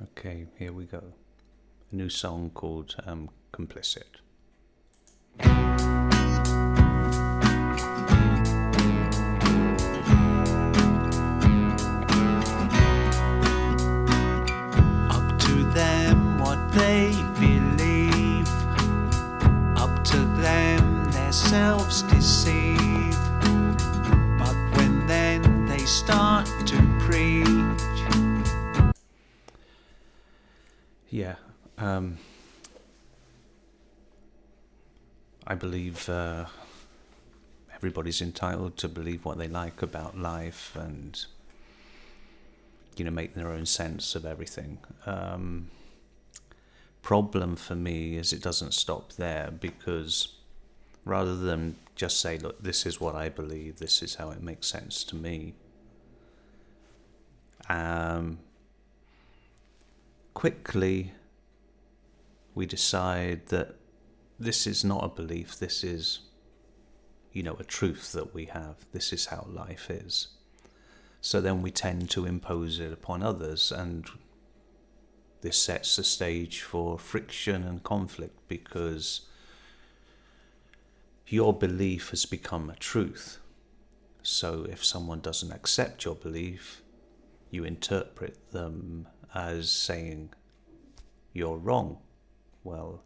Okay, here we go. A new song called Complicit. Up to them what they believe, up to them their selves deceive. But when then they start to preach. Yeah, I believe everybody's entitled to believe what they like about life and, make their own sense of everything. Problem for me is it doesn't stop there, because rather than just say, look, this is what I believe, this is how it makes sense to me, quickly we decide that this is not a belief, this is, a truth that we have, this is how life is. So then we tend to impose it upon others, and this sets the stage for friction and conflict, because your belief has become a truth. So if someone doesn't accept your belief, you interpret them as saying you're wrong. Well,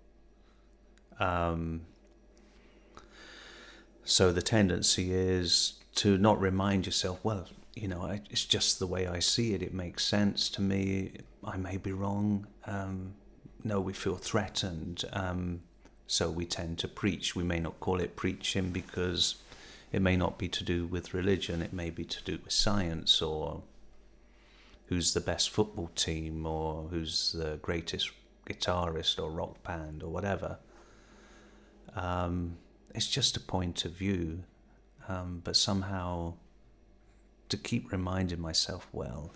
so the tendency is to not remind yourself, well, it's just the way I see it. It makes sense to me. I may be wrong. No, we feel threatened. So we tend to preach. We may not call it preaching because it may not be to do with religion. It may be to do with science, or who's the best football team, or who's the greatest guitarist or rock band or whatever. It's just a point of view, but somehow to keep reminding myself, well,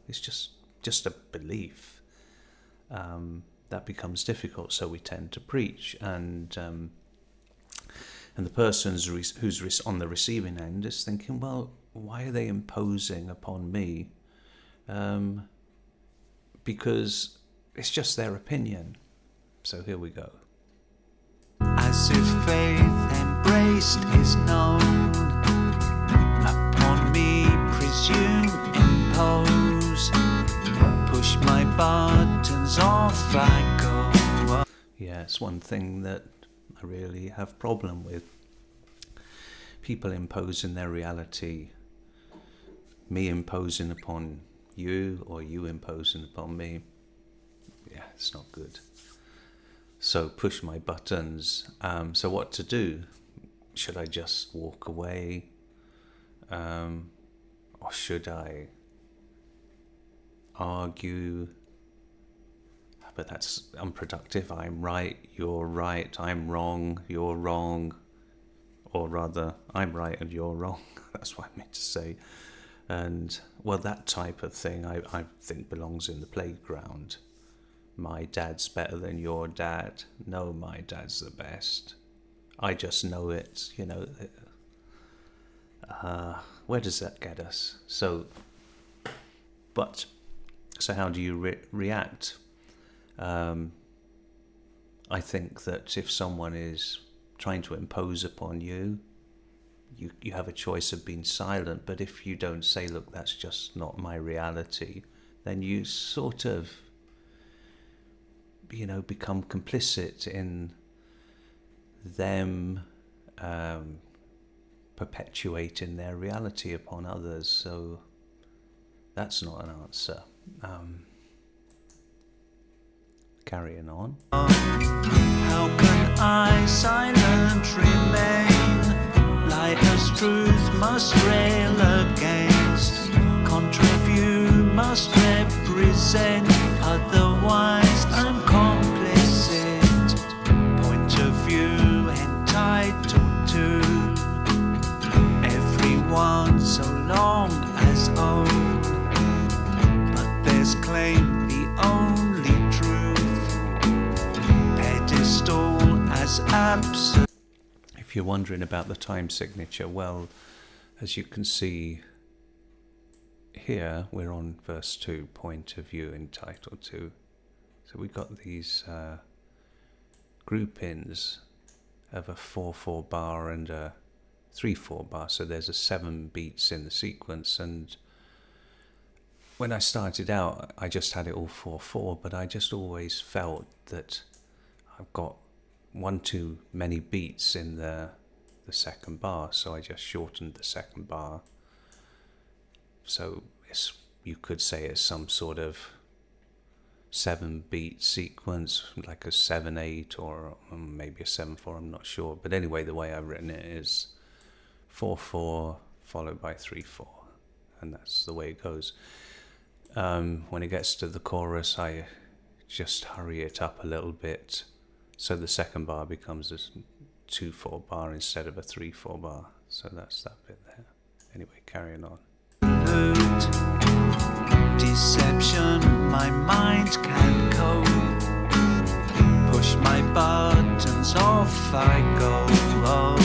it's just a belief, that becomes difficult. So we tend to preach, and the person who's on the receiving end is thinking, well, why are they imposing upon me? Because it's just their opinion. So here we go. As if faith embraced is known, upon me presume impose, push my buttons off I go. Yeah, it's one thing that I really have problem with. People imposing their reality, me imposing upon you, or you imposing upon me. Yeah, it's not good. So push my buttons. So what to do? Should I just walk away? Or should I argue? But that's unproductive. I'm right, you're right. I'm wrong, you're wrong. Or rather, I'm right and you're wrong. That's what I meant to say. And, well, that type of thing I think belongs in the playground. My dad's better than your dad. No, my dad's the best. I just know it, where does that get us? So how do you react? I think that if someone is trying to impose upon you, you have a choice of being silent. But if you don't say, look, that's just not my reality, then you sort of become complicit in them perpetuating their reality upon others. So that's not an answer. Carrying on. How can I silent remain? Light as truth must rail against, contra view must represent, otherwise I'm complicit. Point of view entitled to everyone so long as own, but there's claim the only truth, pedestal as absolute. If you're wondering about the time signature, well, as you can see here we're on verse 2, point of view entitled to. So we got these groupings of a 4/4 bar and a 3/4 bar. So there's a 7 beats in the sequence, and when I started out, I just had it all 4/4, but I just always felt that I've got one too many beats in the second bar, so I just shortened the second bar. So you could say it's some sort of 7-beat sequence, like a 7/8 or maybe a 7/4, I'm not sure. But anyway, the way I've written it is 4/4 followed by 3/4, and that's the way it goes. When it gets to the chorus, I just hurry it up a little bit, so the second bar becomes a 2/4 bar instead of a 3/4 bar. So that's that bit there. Anyway, carrying on. Deception, my mind can't cope. Push my buttons, off I go. Oh,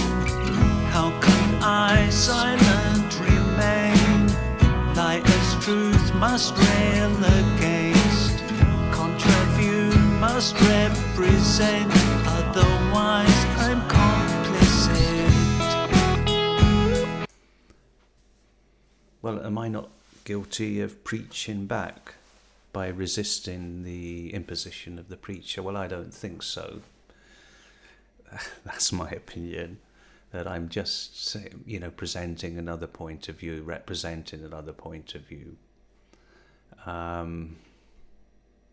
how can I silent remain? Lie as truth must rail against. Contra view must represent. Otherwise I'm complicit. Well, am I not guilty of preaching back by resisting the imposition of the preacher? Well, I don't think so. That's my opinion, that I'm just, presenting another point of view, representing another point of view.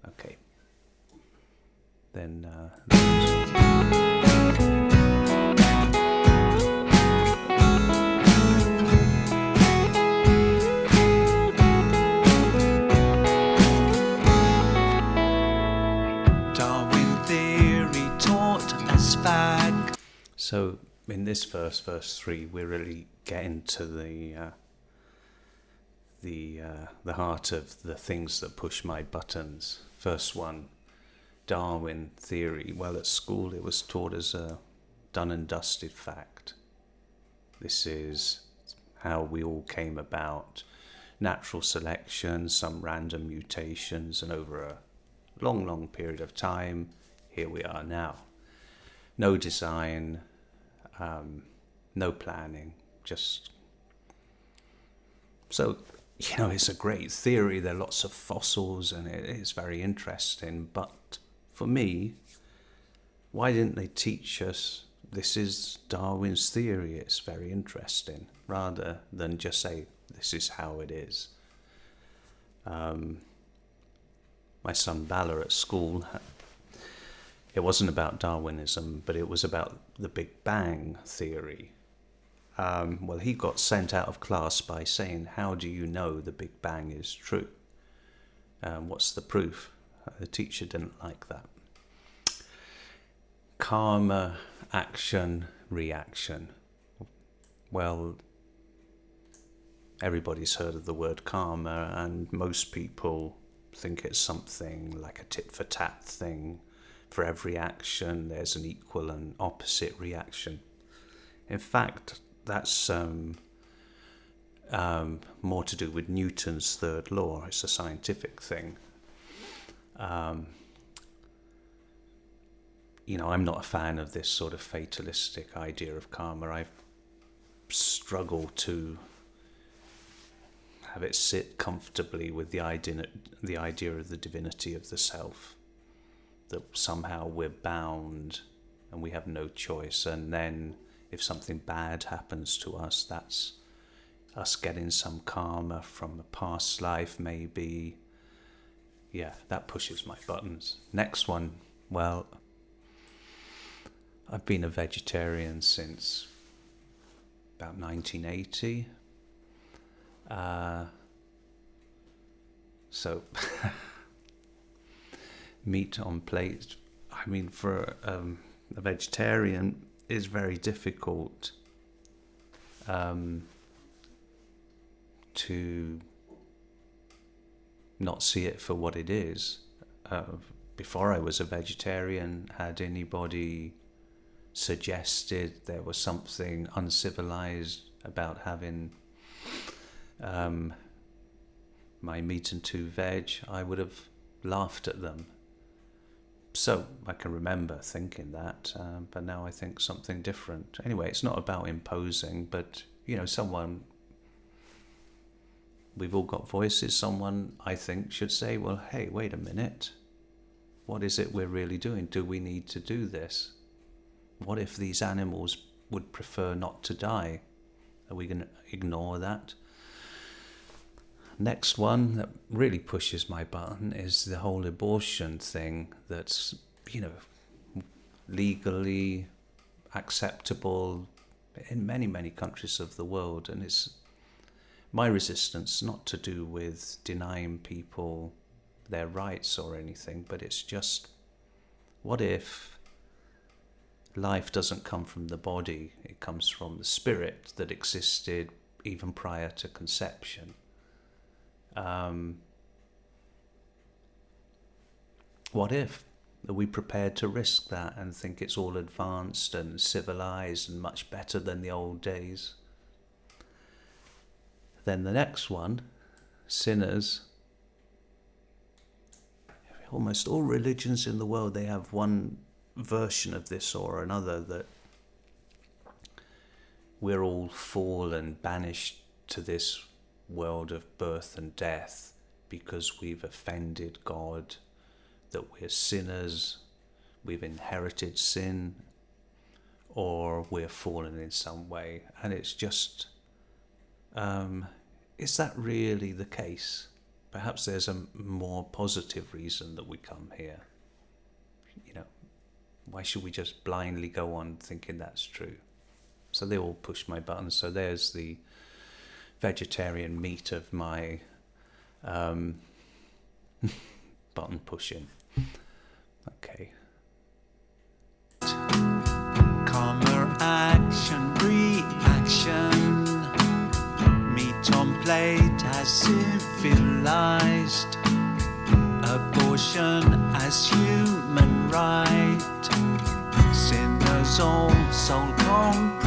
Okay. Then... So in this verse 3, we're really getting to the heart of the things that push my buttons. First one, Darwin theory. Well, at school it was taught as a done and dusted fact. This is how we all came about. Natural selection, some random mutations, and over a long period of time, here we are now. No design, no planning, just... So, it's a great theory. There are lots of fossils and it is very interesting. But for me, why didn't they teach us this is Darwin's theory, it's very interesting, rather than just say this is how it is? My son Bala at school, it wasn't about Darwinism, but it was about the Big Bang theory. Well, he got sent out of class by saying, how do you know the Big Bang is true? What's the proof? The teacher didn't like that. Karma, action, reaction. Well, everybody's heard of the word karma, and most people think it's something like a tit-for-tat thing. For every action, there's an equal and opposite reaction. In fact, that's more to do with Newton's third law. It's a scientific thing. I'm not a fan of this sort of fatalistic idea of karma. I've struggled to have it sit comfortably with the idea of the divinity of the self, that somehow we're bound and we have no choice, and then if something bad happens to us, that's us getting some karma from a past life, maybe. Yeah, that pushes my buttons. Next one, well, I've been a vegetarian since about 1980. So meat on plate, I mean, for a vegetarian, is very difficult to not see it for what it is. Before I was a vegetarian, had anybody suggested there was something uncivilized about having my meat and two veg, I would have laughed at them. So I can remember thinking that, but now I think something different. Anyway, it's not about imposing, but someone, we've all got voices. Someone, I think, should say, well, hey, wait a minute. What is it we're really doing? Do we need to do this? What if these animals would prefer not to die? Are we going to ignore that? Next one that really pushes my button is the whole abortion thing that's, legally acceptable in many, many countries of the world. And it's my resistance not to do with denying people their rights or anything, but it's just, what if life doesn't come from the body, it comes from the spirit that existed even prior to conception? What if? Are we prepared to risk that and think it's all advanced and civilized and much better than the old days? Then the next one, sinners. Almost all religions in the world, they have one version of this or another, that we're all fallen, banished to this world of birth and death because we've offended God, that we're sinners, we've inherited sin, or we're fallen in some way. And it's just, is that really the case? Perhaps there's a more positive reason that we come here. Why should we just blindly go on thinking that's true? So they all push my buttons. So there's the vegetarian meat of my button pushing. Okay. Karma, action, reaction. Meat on plate as civilized. Abortion as human right. Sinners all soul compromised.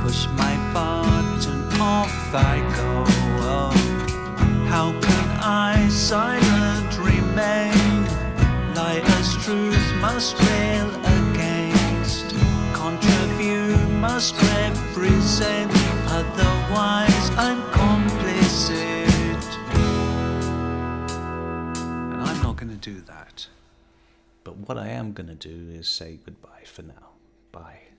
Push my button, off I go. How can I silent remain? Lie as truth must rail against. Contraview must represent. Otherwise I'm complicit. And I'm not going to do that. But what I am going to do is say goodbye for now. Bye.